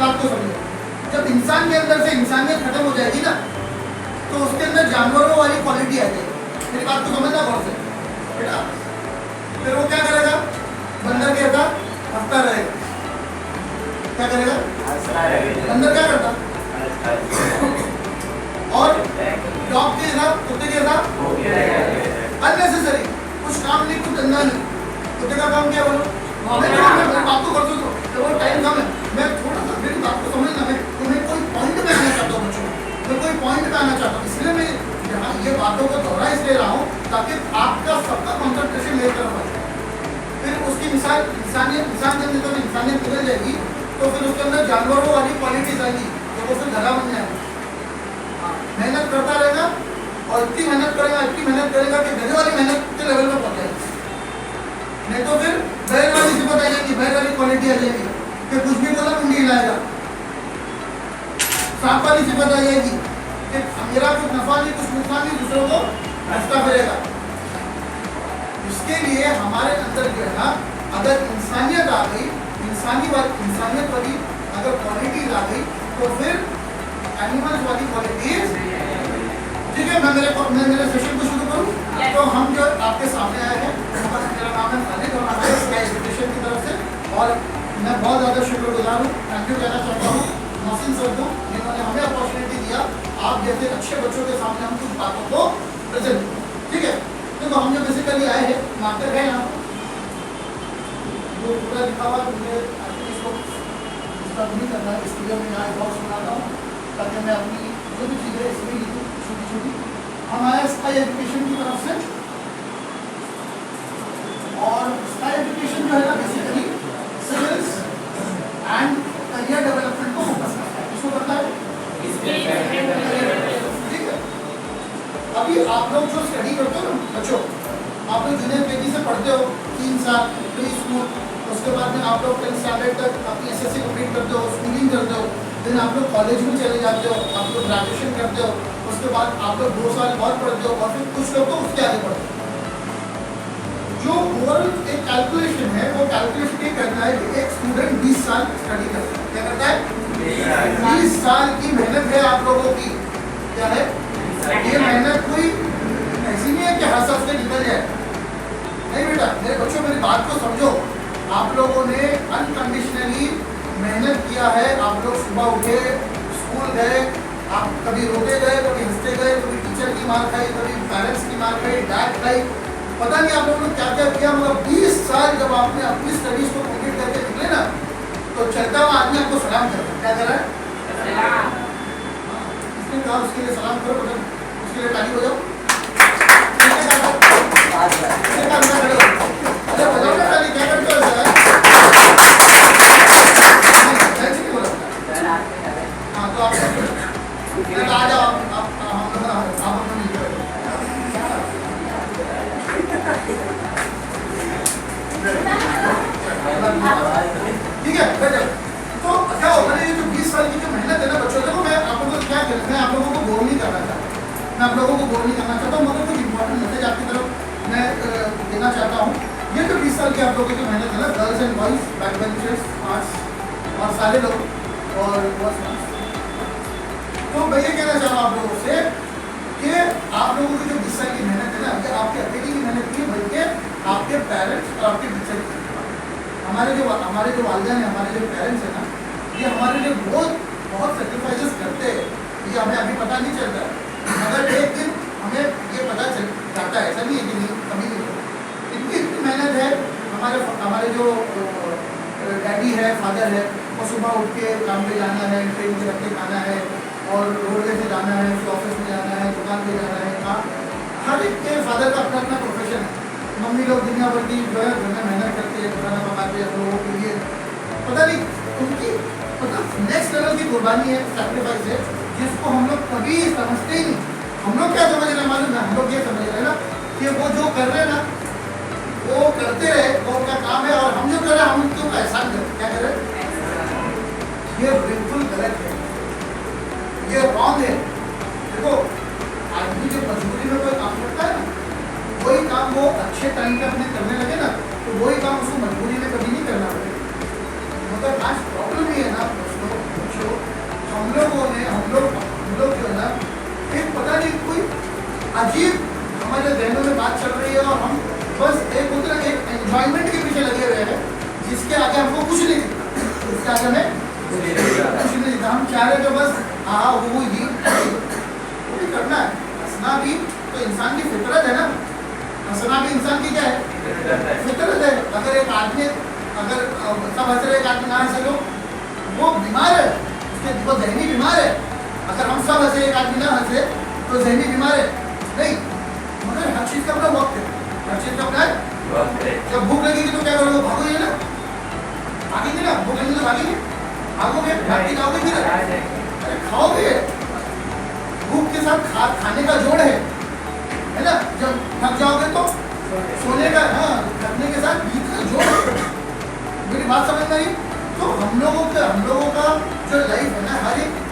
बात को समझो, जब इंसान के अंदर से इंसानियत खत्म हो जाएगी ना तो उसके अंदर जानवरों वाली क्वालिटी आ जाएगी। मेरी बात को समझना गौर से बेटा। फिर वो क्या करेगा? बंदर क्या था? हंसता रहेगा। क्या करेगा? बंदर क्या करता? और डॉग के था, कुत्ते के था अननेसेसरी, कुछ काम नहीं, कुछ धंधा नहीं। कुत्ते का काम क्या बोलो? मैं बात तो कर दो, वो टाइम कम है। मैं थोड़ा सा मेरी बात को समझना, मैं तुम्हें कोई पॉइंट पे आना चाहता हूँ बच्चों, मैं कोई पॉइंट पे आना चाहता हूँ। इसलिए मैं यहाँ ये बातों को दोहरा इसलिए रहा हूँ ताकि आपका सबका कॉन्सेंट्रेशन मेरी तरफ आए। फिर उसकी मिसाल इंसानियत, जब इंसानियत निकल जाएगी तो फिर उसके अंदर जानवरों वाली क्वालिटीज आएगी, तो वो फिर धरा बन जाएगा। मेहनत करता रहेगा और इतनी मेहनत करेगा कि गधे वाली मेहनत के लेवल पे पहुंच जाएगा। नहीं तो फिर बैल वाली सिफत आ जाएगी, बैल वाली क्वालिटी आ जाएगी कि कुछ भी बोला मुंडी हिलाएगा। सांप वाली सिफत आ जाएगी कि मेरा कुछ नफा नहीं, कुछ नुकसान नहीं, दूसरों को हंसता फिरेगा। इसके लिए हमारे अंदर जो है ना, अगर इंसानियत आ गई, इंसानियत वाली अगर क्वालिटीज आ गई तो फिर एनिमल्स वाली क्वालिटीज, ठीक है। मैं मेरे सेशन को शुरू करूँ। तो हम जो आपके सामने आए हैं, मेरा नाम है खालिद और हमारे स्काई एजुकेशन की तरफ से, और मैं बहुत ज़्यादा शुक्रगुजार हूँ, थैंक यू कहना चाहता हूँ मोहसिन सर को, जिन्होंने हमें अपॉर्चुनिटी दिया आप जैसे अच्छे बच्चों के सामने हम कुछ बातों को प्रेजेंट, ठीक है। तो हम जो बेसिकली आए हैं, मार्कर है यहाँ वो पूरा लिखा हुआ, मुझे इसको इसका नहीं करना है, इसलिए मैं यहाँ बॉक्स बनाता हूँ ताकि मैं अपनी जो भी चीज़ें इसमें लिखूँ छोटी छोटी। हमारा स्काई एजुकेशन की तरफ से, और स्काई एजुकेशन जो है ना basically skills and career development को फोकस करता है। इसको करता है, ठीक है। अभी आप लोग जो स्टडी करते हो ना बच्चों, आप लोग जूनियर केजी से पढ़ते हो 3 साल प्री स्कूल, उसके बाद में आप लोग 10th स्टैंडर्ड तक अपनी एसएससी कंप्लीट करते हो, स्कूलिंग करते हो, फिर आप लोग कॉलेज में चले जाते हो, आप लोग ग्रेजुएशन करते हो, उसके बाद आप लोग 2 साल और पढ़ते हो, और फिर कुछ लोग तो उसके आगे पढ़ते हो। जो ओवरऑल एक कैलकुलेशन है, वो कैलकुलेशन ये करना है कि एक स्टूडेंट 20 साल स्टडी करता है। क्या करता है? 20 साल की मेहनत है आप लोगों की। क्या है ये मेहनत? कोई ऐसी नहीं है कि हर हफ्ते निकल जाए, नहीं बेटा। मेरे बच्चों मेरी बात को समझो, आप लोगों ने अनकंडीशनली मेहनत किया है। आप लोग सुबह उठे, स्कूल गए, आप कभी रोते गए, कभी हंसते गए, कभी टीचर की मार खाई, कभी पेरेंट्स की मार खाई, डांट खाई, पता नहीं आप लोगों ने क्या क्या किया। मतलब 20 साल जब आपने अपनी स्टडीज को कंप्लीट करके निकले ना, तो चलता हुआ आदमी आपको सलाम करता है। क्या कर रहा है? इसने कहा उसके लिए सलाम करो, उसके लिए ताली बजाओ, बजाओ ना ताली। क्या करते हो? हाँ, तो आप आ जाओ, ठीक है। तो क्या होता है, ये जो 20 साल की जो मेहनत है ना बच्चों, देखो मैं आप लोगों को क्या कहना, मैं आप लोगों को बोर नहीं करना चाहता, मैं आप लोगों को बोर नहीं करना चाहता हूँ, मगर कुछ इंपॉर्टेंट मैसेज आपकी तरफ मैं देना चाहता हूँ। ये जो 20 साल की आप लोगों की मेहनत है ना, girls and boys, back benchers, arts और सारे लोग और बॉयज, तो मैं ये कहना चाह रहा हूँ आप लोगों से कि आप लोगों की जो 20 साल की मेहनत है ना, ये आपके अकेले की मेहनत नहीं है, बल्कि आपके पेरेंट्स और आपके टीचर की। हमारे जो वालिदैन हैं, हमारे जो पेरेंट्स हैं ना, ये हमारे लिए बहुत सेक्रीफाइसेस करते हैं। ये हमें अभी पता नहीं चलता, मगर एक दिन हमें ये पता चल जाता है। ऐसा नहीं है कि नहीं, कभी नहीं। इतनी मेहनत है। हमारे जो डैडी है, फादर है, वो सुबह उठ के काम पे जाना है, ट्रेन पे रख के खाना है, और रोडवे से जाना है, फिर ऑफिस में जाना है, दुकान पे जाना है। हर एक के फादर का अपना अपना प्रोफेशन है। मम्मी लोग दुनिया भर की जो है घर में मेहनत करती है, खाना पकाते हैं लोगों के लिए। पता नहीं उनकी मतलब नेक्स्ट लेवल की कुर्बानी है, सैक्रिफाइस है, जिसको हम लोग कभी समझते ही नहीं। हम लोग क्या समझ रहे हैं मालूम है? हम लोग ये समझ रहे हैं ना कि वो जो कर रहे हैं ना, वो करते रहे, वो उनका काम है, और हम जो कर रहे हैं हम उनके ऊपर एहसान करते। क्या कर रहे हैं? ये बिल्कुल गलत है, ये रॉन्ग है। देखो आदमी जब मजबूरी में कोई काम करता है ना, वही काम वो अच्छे टाइम पे अपने करने लगे ना, तो वही काम उसको मजबूरी में कभी नहीं करना पड़ेगा। मगर आज प्रॉब्लम ये है ना दोस्तों, चाह रहे कि बस हाँ वो ये वो भी करना है, हंसना भी तो इंसान की फितरत है ना, हंसना भी इंसान की क्या है, फितरत है। अगर एक आदमी अगर सब हंस रहे एक आदमी ना हंसे तो वो बीमार है, उसके वो जहनी बीमार है। अगर हम सब हंसे एक आदमी ना हंसे तो जहनी बीमार है नहीं। मगर हर चीज़ का अपना वक्त है, हर चीज़ का अपना वक्त है। जब भूख लगेगी तो क्या करोगे, भागोगे ना, भागेंगे ना, भूख लगेगी तो भागेंगे, भागोगे, भागते जाओगे फिर अरे खाओगे। भूख के साथ खाने का जोड़ है ना। जब थक जाओगे तो सोने का, हाँ थकने के साथ नींद का जोड़ है। मेरी बात समझ में आई। तो हम लोगों का जो लाइफ है ना, हर एक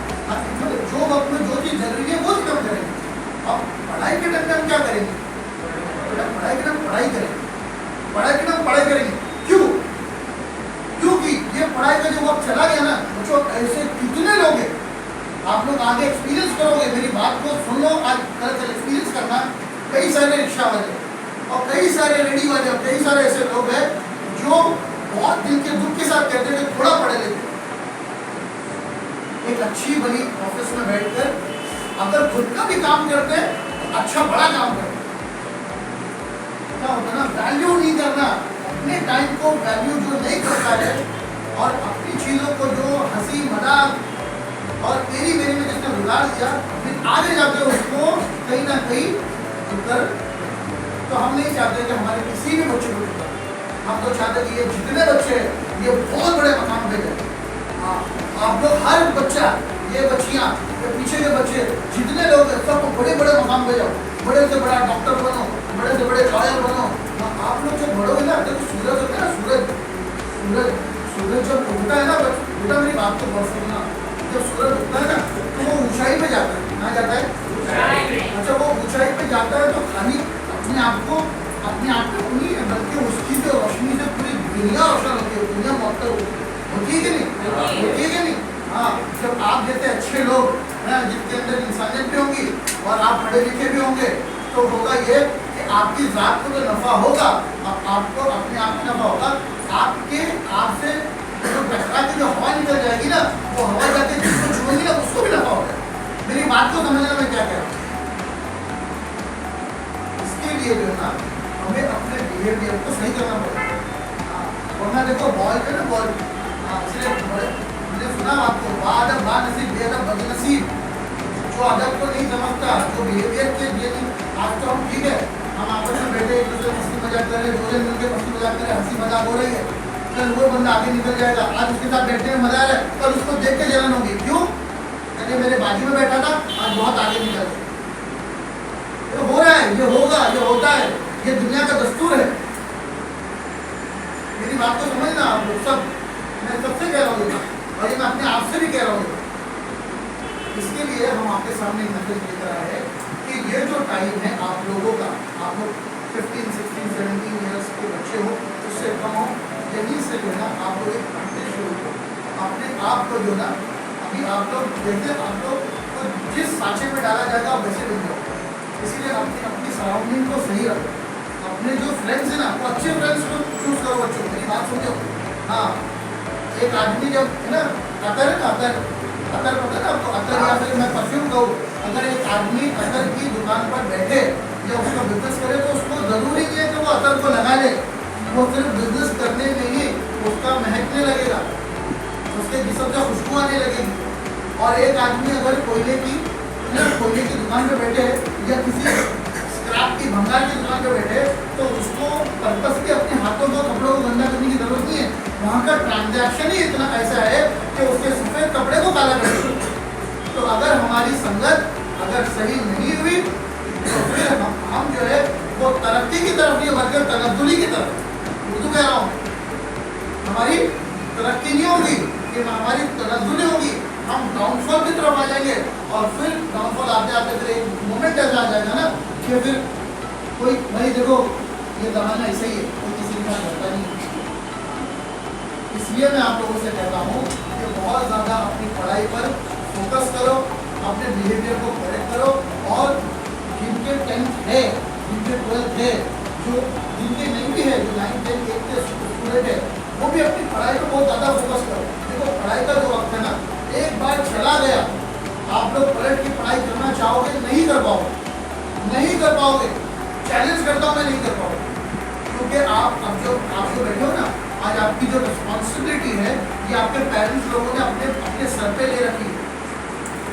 जो वक्त में जो चीज़ जरूरी है वो चीज़ हम करेंगे। अब पढ़ाई के टाइम में हम क्या करेंगे, पढ़ाई के टाइम पढ़ाई करेंगे, पढ़ाई के टाइम पढ़ाई करेंगे। क्यों? क्योंकि ये पढ़ाई का जो वक्त चला गया ना, बच्चों ऐसे कितने लोग हैं, आप लोग आगे एक्सपीरियंस करोगे, मेरी बात को सुन लो, आज कल एक्सपीरियंस करना। कई सारे रिक्शा वाले और कई सारे रेडी वाले और कई सारे ऐसे लोग हैं जो बहुत दिल के दुख के साथ कहते हैं कि थोड़ा पढ़े लिखे, एक अच्छी बड़ी ऑफिस में बैठकर अगर खुद का भी काम करते हैं, अच्छा बड़ा काम करते हैं। क्या होता है ना, वैल्यू नहीं करना, अपने टाइम को वैल्यू जो नहीं करता है और अपनी चीज़ों को जो हंसी मजाक और तेरी मेरी में जिसने बिगाड़ दिया, फिर आगे जाके उसको कहीं ना कहीं उतर। तो हम नहीं चाहते कि हमारे किसी भी बच्चे को उतर, हम तो चाहते कि ये जितने बच्चे हैं ये बहुत बड़े मकाम पे जाए। आप लोग हर बच्चा, ये बच्चियाँ, ये पीछे के बच्चे, जितने लोग हैं सबको बड़े बड़े मकाम पे जाओ, बड़े से बड़ा डॉक्टर बनो, बड़े से बड़े लॉयर बनो। आप लोग जब बड़ोगे ना, जब सूरज होता है ना, सूरज जब उगता है ना, बेटा मेरी बात को बहुत सुनना, जब सूरज उगता है ना तो वो ऊंचाई पे जाता है। कहाँ जाता है? अच्छा, वो ऊंचाई पे जाता है तो खाली अपने आप को नहीं है, बल्कि उसकी जो रोशनी से पूरी दुनिया रोशन होती है, दुनिया मुअत्तल होती है कि नहीं, होती है कि नहीं। हाँ, जब आप जैसे अच्छे लोग हैं जिनके अंदर इंसानियत भी होंगी और आप पढ़े लिखे भी होंगे, तो होगा ये कि आपकी ज़ात को जो नफ़ा होगा, आपको अपने आप में नफ़ा होगा। आपके आप से जो टकरा के जो हवा निकल जाएगी ना, वो हवा जाके जिसको छूएगी ना उसको भी नफ़ा होगा। मेरी बात को समझना मैं क्या कह रहा हूँ। इसके लिए जो है ना, हमें अपने बिहेवियर को सही करना पड़ेगा। वरना देखो बॉल पे ना बॉल, इसलिए मैंने सुना आपको, बादब बानसीब बेअदब बदनसीब, जो अदब को नहीं समझता, जो बिहेवियर के लिए नहीं। आज तो हम ठीक है, हम आपस में बैठे एक दूसरे मस्ती मजाक कर रहे, दो जन मिलकर मस्ती मजाक कर रहे, हंसी मजाक हो रही है, कल वो बंदा आगे निकल जाएगा, आज उसके साथ बैठने में मजा आ रहा है, कल उसको देख के जलन होगी। क्यों? कहते मेरे बाजू में बैठा था, आज बहुत आगे निकल गया। ये हो रहा है, ये होगा, ये होता है, ये दुनिया का दस्तूर है। मेरी बात को समझना आप लोग सब, मैं सबसे कह रहा हूँ और ये मैं अपने आप से भी कह रहा हूँ। इसके लिए हम आपके सामने मैसेज लेकर आए हैं कि ये जो टाइम है आप लोगों का, आप लोग 15, 16, 17 ईयर्स के बच्चे हो, उससे कम हो, यहीं से जो है ना आप लोग एक प्रैक्टिस शुरू करो अपने आप को। जो ना अभी आप लोग देखते, आप लोग तो जिस सांचे में डाला जाएगा आप वैसे बन जाओ। इसीलिए अपनी सराउंडिंग को सही रखो। अपने जो फ्रेंड्स हैं ना, वो अच्छे फ्रेंड्स को चूज करो बच्चों। मेरी बात समझो। हाँ, एक आदमी जब है ना, अतर पता है आपको, अतर या फिर मैं परफ्यूम कहूँ, अगर एक आदमी अतर की दुकान पर बैठे या उसका बिजनेस करे तो उसको जरूरी नहीं है कि वो अतर को लगा ले। वो सिर्फ बिजनेस करने में ही उसका महकने लगेगा, उसके जिस्म से खुशबू आने लगेगी। और एक आदमी अगर कोयले की दुकान पे बैठे या किसी स्क्रैप की भंगार की दुकान पे बैठे तो उसको पर्पस के अपने हाथों को कपड़ों को गंदा करने की जरूरत नहीं है। वहाँ का ट्रांजैक्शन ही इतना ऐसा है कि उसके सफ़ेद कपड़े को काला कर दे। तो अगर हमारी संगत अगर सही नहीं हुई तो फिर हम जो है वो तरक्की की तरफ नहीं बल्कि तनज़्ज़ुली की तरफ, उर्दू कह रहा हूँ, हमारी तरक्की नहीं होगी, कि हमारी तनज़्ज़ुली होगी, हम डाउनफॉल की तरफ आ जाएंगे। और फिर डाउनफॉल आते आते फिर एक मोमेंट ऐसा आ जाएगा ना कि फिर कोई भाई देखो ये ज़माना ऐसा ही है, कोई किसी के साथ करता नहीं। इसलिए मैं आप लोगों से कहता हूँ कि बहुत ज़्यादा अपनी पढ़ाई पर फोकस करो, अपने बिहेवियर को करेक्ट करो। और जिनके 10th है, जिनके 12th है, जो जिनके नहीं भी है, जो 9, 10, 8 के स्टूडेंट है, वो भी अपनी पढ़ाई पर बहुत ज़्यादा फोकस करो। देखो पढ़ाई का जो वक्त है ना, एक बार चला कर पाओगे, चैलेंज करता हूँ मैं, नहीं कर पाओगे। क्योंकि आप जो बैठे हो ना, आज आपकी जो रिस्पॉन्सिबिलिटी है ये आपके पेरेंट्स लोगों ने अपने सर पे ले रखी है,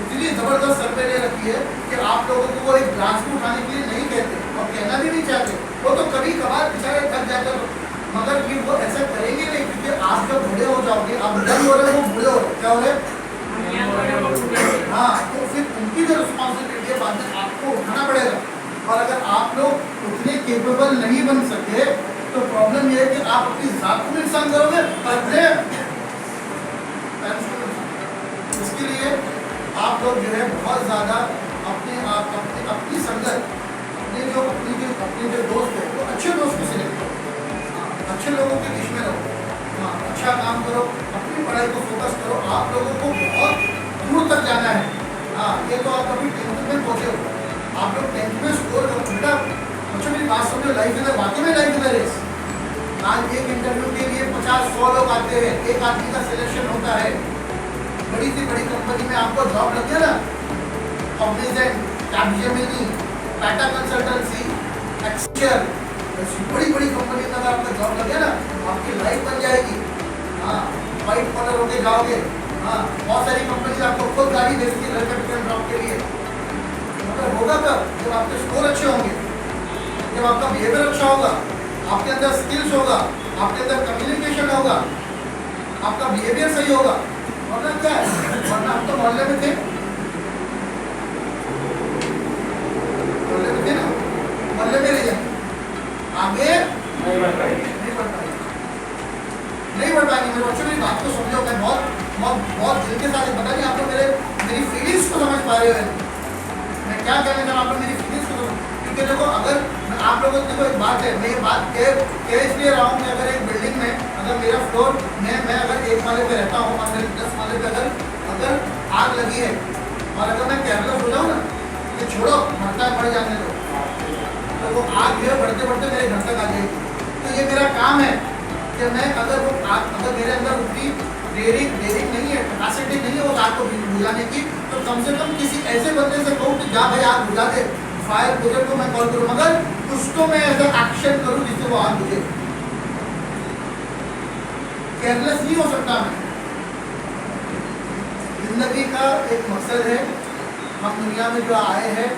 इतनी जबरदस्त सर पे ले रखी है कि आप लोगों को वो एक ग्लास को उठाने के लिए नहीं कहते और कहना भी नहीं चाहते। वो तो कभी कभार बेचारे थक जाकर, मगर कि वो ऐसा करेंगे नहीं, क्योंकि आप जब बूढ़े हो जाओगे, आप यंग हो रहे हो, वो बूढ़े हो रहे, क्या हो रहे? हाँ, तो फिर उनकी जो रिस्पॉन्सिबिलिटी है बाद में आपको उठाना पड़ेगा। और अगर आप लोग उतने केपेबल नहीं बन सके तो प्रॉब्लम ये है कि आप अपनी जात को नुकसान करोगे और अपने इसके लिए आप लोग जो है बहुत ज़्यादा अपनी संगत, अपने जो दोस्त है वो अच्छे दोस्त को सिलेक्ट करो, अच्छे लोगों के बीच में रहो, हाँ, अच्छा काम करो, अपनी पढ़ाई को फोकस करो। आप लोगों को बहुत दूर तक जाना है। हाँ, ये तो आप अभी 10th में पहुँचे हो, आप लोग 10th में स्कोर करो बेटा। बच्चों मेरी बात समझो, लाइफ इधर वाकई में लाइफ इधर रेस। आज एक इंटरव्यू के लिए 50-100 लोग आते हैं, एक आदमी का सिलेक्शन होता है। बड़ी सी बड़ी कंपनी में आपको जॉब लग गया ना, Cognizant, Capgemini, Tata consultancy, Accenture, बड़ी बड़ी कंपनी में अगर आपका जॉब लग गया ना, आपकी लाइफ बन जाएगी। हाँ, वाइट कॉलर होके जाओगे। हाँ, बहुत सारी कंपनी आपको खुद गाड़ी भेजती है घर के पिक एंड ड्रॉप के लिए। मगर होगा कब? जब आपके स्कोर अच्छे होंगे, जब आपका बिहेवियर अच्छा होगा, आपके अंदर स्किल्स होगा, आपके अंदर कम्युनिकेशन होगा, आपका बिहेवियर सही होगा। वरना क्या है? वरना हम तो मोहल्ले में थे, ना, मोहल्ले में रह जाए, आगे नहीं बढ़ पाएंगे। मेरे बच्चों मेरी बात को समझो। मैं बहुत दिल के साथ पता नहीं आप लोग मेरी फीलिंग्स को समझ पा रहे हो, मैं क्या कहना चाह रहा हूँ, आप लोग मेरी फीलिंग्स को समझ। क्योंकि देखो, अगर आप लोगों को एक बात है, मैं ये बात कह इसलिए रहा हूँ कि अगर एक बिल्डिंग में अगर मेरा फ्लोर मैं अगर 1 माले पे रहता हूँ और मेरे 10 माले पे अगर आग लगी है और अगर मैं केयरलेस हो जाऊँ ना, कि छोड़ो मरता है मर जाने दो, तो वो आग जो है बढ़ते बढ़ते मेरे घर तक आ जाएगी। तो ये मेरा काम है कि मैं अगर मेरे अंदर उतनी डेयरिंग नहीं है, कैपेसिटी नहीं है वो आग को बुझाने की, तो कम से कम किसी ऐसे बंदे से कहूँ कि जा भाई आग बुझा दे, फायर ब्रिगेड को मैं कॉल करूँ, मगर उसको मैं ऐसा एक्शन करूँ जिससे वो आग बुझे। केयरलेस नहीं हो सकता मैं। जिंदगी का एक मकसद है, हम दुनिया में जो आए हैं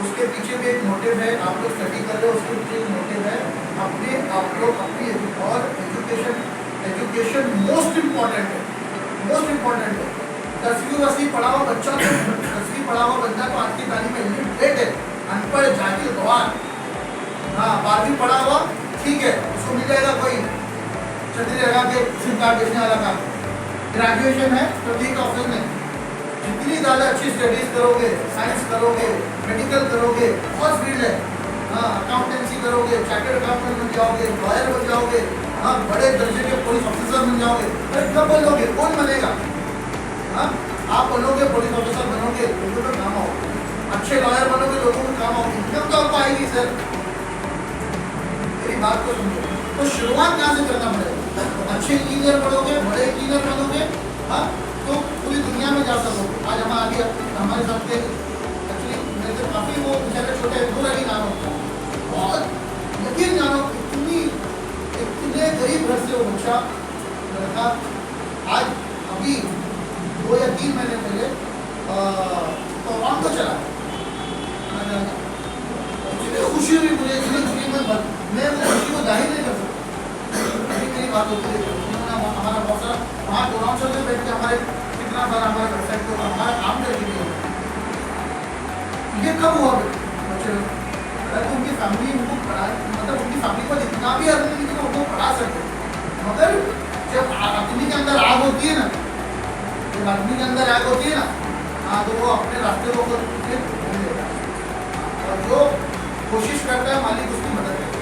उसके पीछे भी एक मोटिव है। आप लोग स्टडी कर रहे हो, उसके पीछे एक मोटिव है। आप लोग अपनी और एजुकेशन मोस्ट इम्पॉर्टेंट है। 10वीं पढ़ा हुआ बच्चा तो 10वीं पढ़ा हुआ बंदा तो आज की तारीख में इलिटरेट है, अनपढ़, जाहिल, गवार। हाँ, 12वीं पढ़ा हुआ ठीक है, उसको मिल जाएगा कोई छतरी लगा के सिम कार्ड बेचने वाला काम। ग्रेजुएशन है तो ठीक, ऑफिस में जितनी ज़्यादा अच्छी स्टडीज करोगे, साइंस करोगे, मेडिकल करोगे, बहुत फील्ड है। हाँ, अकाउंटेंसी करोगे, चार्टर्ड अकाउंटेंट बन जाओगे, लॉयर बन जाओगे, हाँ, बड़े दर्जे के पुलिस ऑफिसर बन जाओगे। अरे कब बनोगे? कौन बनेगा? हाँ, आप बनोगे, पुलिस ऑफिसर बनोगे, लोगों को काम आओगे। अच्छे लॉयर बनोगे, लोगों को काम आओगे, इनकम तो आपको आएगी। सर मेरी बात को समझो। तो शुरुआत कहाँ से करना पड़ेगा? अच्छे इंजीनियर बनोगे, बड़े इंजीनियर बनोगे, हाँ, तो पूरी दुनिया में जा सकोगे। आज हमारे साथ के एक्चुअली मेरे से काफ़ी वो बेचारे छोटे दूर अली नाम होता है, बहुत यकीन जानो इतने गरीब घर से वो बच्चा लड़का आज अभी 2 या 3 महीने पहले टोरंटो चला। इतनी खुशी हुई मुझे, इतनी खुशी मैं वो खुशी को जाहिर नहीं कर सकता। अभी मेरी बात होती है, हमारा बहुत सारा वहाँ टोरंटो से बैठ के हमारे कितना सारा हमारा वेबसाइट को हमारा काम करके भी ये कब हुआ बच्चे लोग? अगर उनकी फैमिली उनको पढ़ा, मतलब उनकी फैमिली को जितना भी अर्निंग नहीं तो उनको पढ़ा सकते, मगर जब आदमी के अंदर आग होती है ना, हाँ, तो वो अपने रास्ते को और जो कोशिश करता है मालिक उसकी मदद करता है।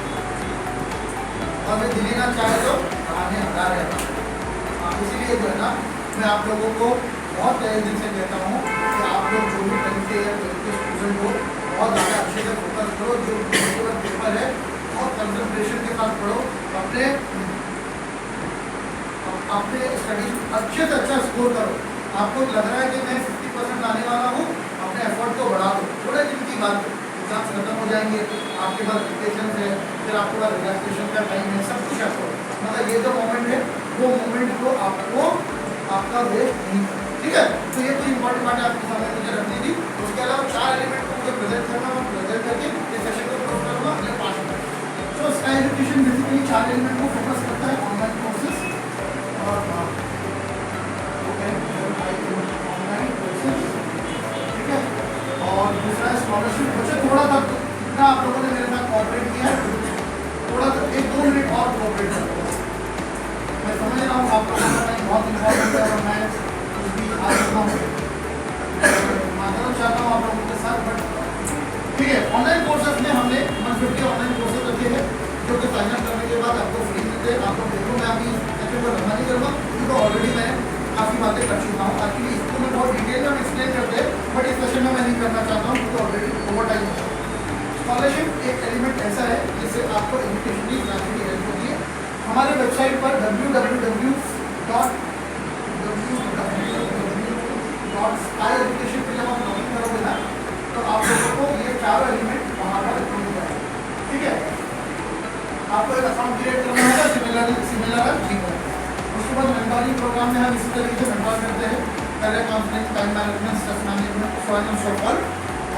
और मैं दिल्ली ना चाहे तो कहानी हटा रहता हूँ। इसीलिए जो है ना, मैं आप लोगों को बहुत तहे दिल से कहता हूँ कि आप लोग जो भी 10th या 12th के स्टूडेंट हो, बहुत ज़्यादा अच्छे से फोकस करो। जो पेपर है बहुत कंसंट्रेशन के साथ पढ़ो, अपने स्टडीज अच्छे से अच्छा स्कोर करो। आपको लग रहा है कि मैं 50% लाने वाला हूँ, अपने एफर्ट को बढ़ा दो। थोड़े दिन की बात है, एग्जाम्स खत्म हो जाएंगे, आपके पास वेकेशन है, फिर आपके पास रिलैक्सेशन का टाइम है, सब कुछ आपको मतलब ये जो मोमेंट है वो मोमेंट को आपको आपका वेस्ट नहीं करना, ठीक है। तो ये कोई इंपॉर्टेंट बात है आपके सामने मुझे रखनी थी। उसके अलावा 4 एलिमेंट को मुझे प्रेजेंट करना, मैं प्रेजेंट करके इस सेशन को क्लोज करूँगा अगले 5 मिनट। तो स्काई एजुकेशन बेसिकली 4 एलिमेंट को फोकस करता है, ऑनलाइन कोर्सेज और ऑनलाइन कोर्सेज, ठीक है, और दूसरा स्कॉलरशिप। बच्चे थोड़ा सा इतना आप लोगों ने मेरे साथ कोऑपरेट किया, थोड़ा सा 1-2 मिनट और कोऑपरेट करो। मैं समझ रहा हूँ आप लोगों का टाइम बहुत इम्पोर्टेंट है और मैं कुछ भी आज रहा हूँ, माध्यम चाहता हूँ आप लोगों के साथ, बट ठीक है। ऑनलाइन कोर्सेज में हमने 150 ऑनलाइन कोर्सेज रखे हैं जो कि साइन अप करने के बाद आपको फ्री मिलते हैं। आप लोग देखो, मैं अभी सेशन पर लंबा नहीं करूँगा क्योंकि ऑलरेडी मैं काफ़ी बातें कर चुका हूँ। एक्चुअली इसको मैं बहुत डिटेल में हम एक्सप्लेन करते हैं, बट इस सेशन में मैं नहीं करना चाहता हूँ क्योंकि ऑलरेडी ओवर टाइम है। स्कॉलरशिप एक एलिमेंट ऐसा है जिससे आपको एजुकेशनली ग्रेजुअली हेल्प होती है। हमारे वेबसाइट पर www.skyeducation पे जब आप लॉगिन करोगे ना तो आप लोगों को ये 4 एलिमेंट वहाँ पर मिल जाएगा, ठीक है। आपको एक अकाउंट क्रिएट करना होगा, सिमिलर ठीक है। उसके बाद मेंटोरिंग प्रोग्राम में हम इसी तरीके से मेंटर करते हैं, career counselling, time management, stress management, so on and so forth.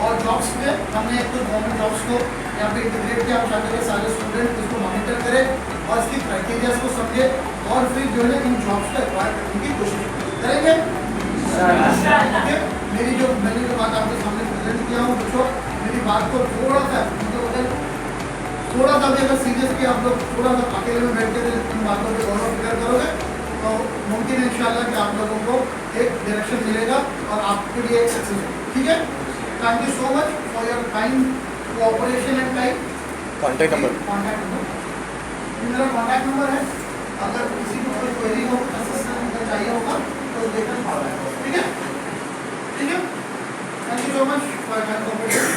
और जॉब्स में हमने एक तो गवर्नमेंट जॉब्स को यहाँ पे इंटीग्रेट किया, हम चाहते हैं सारे स्टूडेंट इसको मॉनिटर करें और इसकी क्राइटेरियाज को समझे और फिर जो है इन जॉब्स को एक्वायर करने की कोशिश करेंगे। मैंने जो बात आपके सामने प्रेजेंट किया हूँ बच्चों, मेरी बात को थोड़ा सा भी अगर सीरियसली आप लोग थोड़ा सा अकेले में बैठ कर इन बातों पर गौर फिक्र करोगे तो मुमकिन है इंशाल्लाह कि आप लोगों को एक डायरेक्शन मिलेगा और आपके लिए एक सक्सेस होगा, ठीक है। Thank you so much for your time, cooperation and time. Contact number मेरा कॉन्टैक्ट नंबर है, अगर किसी को कोई क्वेरी हो, असिस्टेंट चाहिए होगा तो लेकर पा रहा है, ठीक है, ठीक है। Thank you so much for your cooperation.